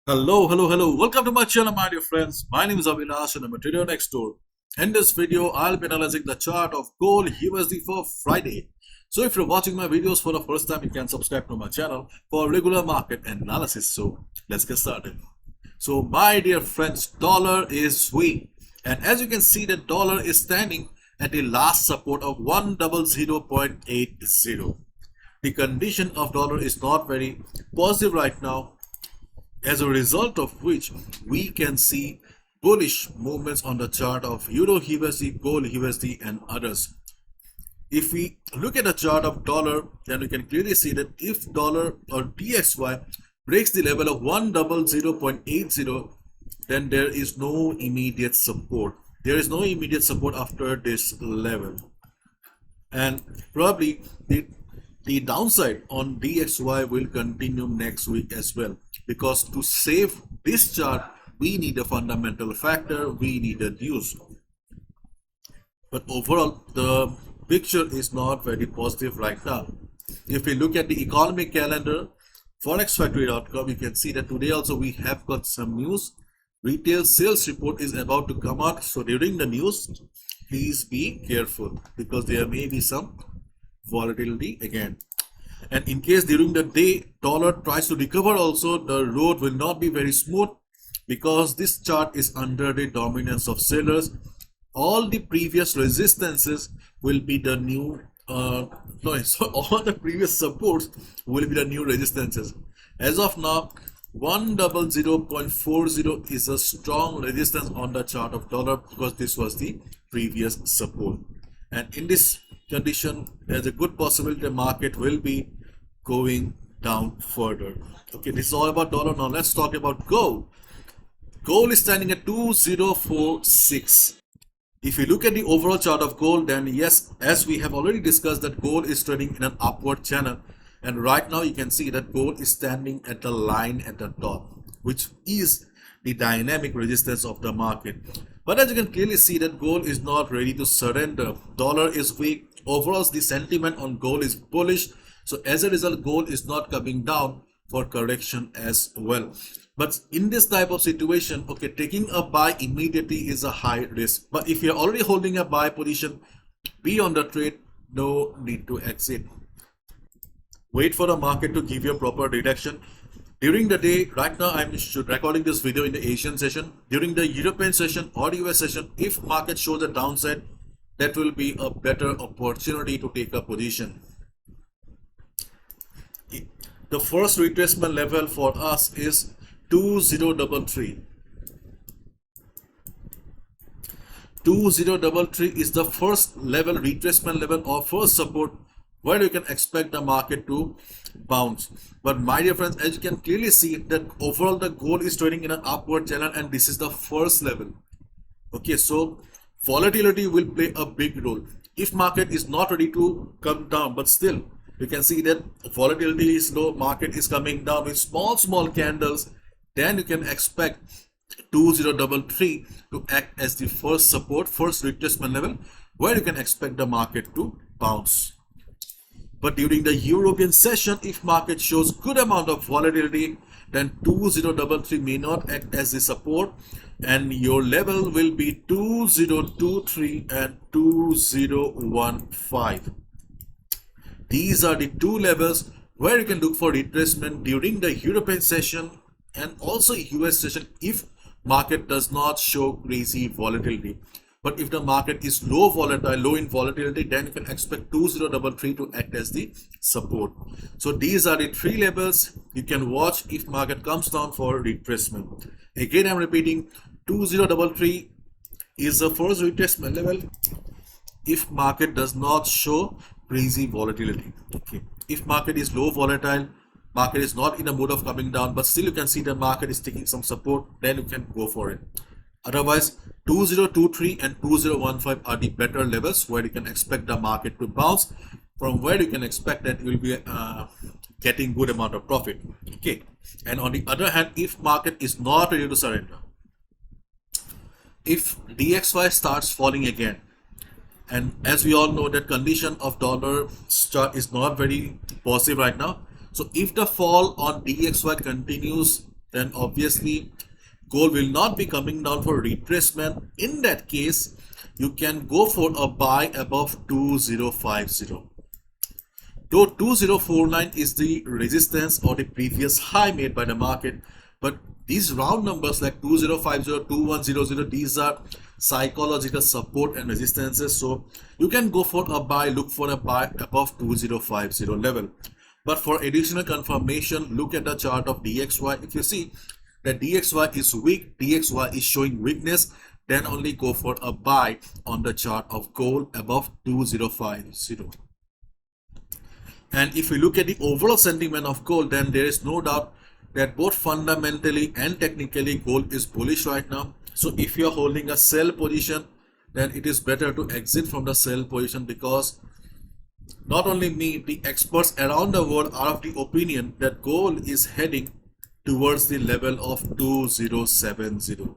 Hello. Welcome to my channel, my dear friends. My name is Avinash and I'm a trader next door. In this video, I'll be analyzing the chart of gold USD for Friday. So if you're watching my videos for the first time, you can subscribe to my channel for regular market analysis. So let's get started. So my dear friends, dollar is weak. And as you can see, the dollar is standing at the last support of 100.80. The condition of dollar is not very positive right now, as a result of which we can see bullish movements on the chart of Euro USD, Gold USD and others. If we look at the chart of dollar, then we can clearly see that if dollar or DXY breaks the level of 100.80, then there is no immediate support. There is no immediate support after this level. And probably the downside on DXY will continue next week as well, because to save this chart we need a fundamental factor, we need a news. But overall the picture is not very positive right now. If we look at the economic calendar, forexfactory.com, you can see that today also we have got some news. Retail sales report is about to come out, so during the news please be careful because there may be some volatility again. And in case during the day dollar tries to recover also, the road will not be very smooth because this chart is under the dominance of sellers. All the previous resistances will be the new all the previous supports will be the new resistances. As of now, 100.40 is a strong resistance on the chart of dollar because this was the previous support. And in this condition, there's a good possibility the market will be going down further. Okay, this is all about dollar. Now let's talk about gold. Gold is standing at 2046. If you look at the overall chart of gold, then yes, as we have already discussed, that gold is trading in an upward channel. And right now you can see that gold is standing at the line at the top, which is the dynamic resistance of the market. But as you can clearly see that gold is not ready to surrender. Dollar is weak. Overall, the sentiment on gold is bullish. So as a result, gold is not coming down for correction as well. But in this type of situation, okay, taking a buy immediately is a high risk. But if you're already holding a buy position, be on the trade, no need to exit. Wait for the market to give you a proper reduction. During the day, right now I'm recording this video in the Asian session. During the European session or US session, if market shows a downside, that will be a better opportunity to take a position. The first retracement level for us is 2033. 2033 is the first level, retracement level or first support where you can expect the market to bounce. But my dear friends, as you can clearly see that overall the gold is trading in an upward channel and this is the first level. Okay, so volatility will play a big role. If market is not ready to come down, but still you can see that volatility is low, market is coming down with small candles, then you can expect 2033 to act as the first support, first retracement level where you can expect the market to bounce. But during the European session, if market shows good amount of volatility, then 2033 may not act as the support and your level will be 2023 and 2015. These are the two levels where you can look for retracement during the European session and also US session if market does not show crazy volatility. But if the market is low in volatility, then you can expect 2033 to act as the support. So these are the three levels you can watch if market comes down for retracement. Again, I'm repeating, 2033 is the first retracement level if market does not show crazy volatility. Okay, if market is low volatile, market is not in the mood of coming down, but still you can see the market is taking some support, then you can go for it. Otherwise, 2023 and 2015 are the better levels where you can expect the market to bounce, from where you can expect that you will be getting good amount of profit. Okay, and on the other hand, if market is not ready to surrender, if DXY starts falling again, and as we all know that condition of dollar chart is not very positive right now, so if the fall on DXY continues then obviously gold will not be coming down for retracement. In that case, you can go for a buy above 2050. Though 2049 is the resistance or the previous high made by the market, but these round numbers like 2050, 2100, these are psychological support and resistances. So you can go for a buy, look for a buy above 2050 level. But for additional confirmation, look at the chart of DXY. If you see that DXY is weak, DXY is showing weakness, then only go for a buy on the chart of gold above 2050. And if we look at the overall sentiment of gold, then there is no doubt that both fundamentally and technically gold is bullish right now. So if you are holding a sell position, then it is better to exit from the sell position, because not only me, the experts around the world are of the opinion that gold is heading towards the level of 2070.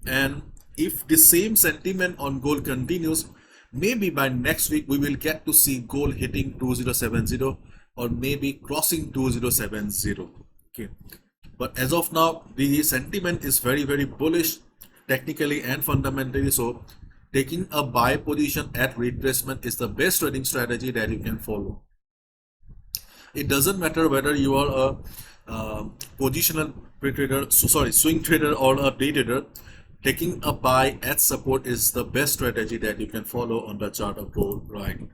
And if the same sentiment on gold continues, maybe by next week we will get to see gold hitting 2070 or maybe crossing 2070. Okay, but as of now the sentiment is very bullish technically and fundamentally. So taking a buy position at retracement is the best trading strategy that you can follow. It doesn't matter whether you are a positional trader, swing trader or a day trader. Taking a buy at support is the best strategy that you can follow on the chart of gold right now.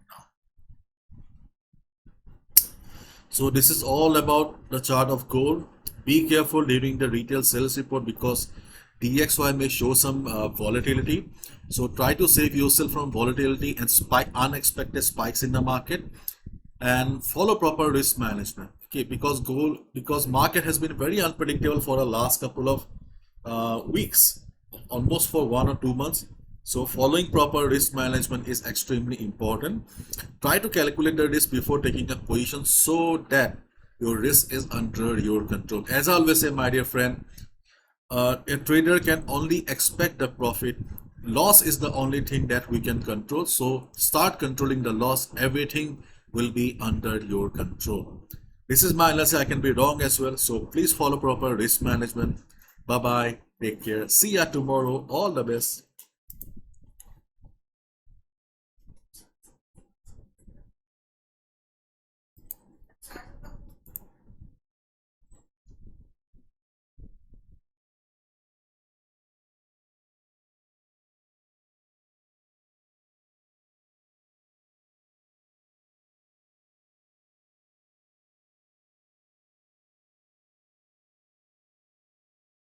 So this is all about the chart of gold. Be careful during the retail sales report, because DXY may show some volatility. So try to save yourself from volatility and unexpected spikes in the market, and follow proper risk management. Okay, because market has been very unpredictable for the last couple of weeks, almost for 1 or 2 months. So following proper risk management is extremely important. Try to calculate the risk before taking a position so that your risk is under your control. As I always say, my dear friend, a trader can only expect the profit. Loss is the only thing that we can control. So start controlling the loss. Everything will be under your control. This is my analysis. I can be wrong as well. So please follow proper risk management. Bye bye. Take care. See ya tomorrow. All the best.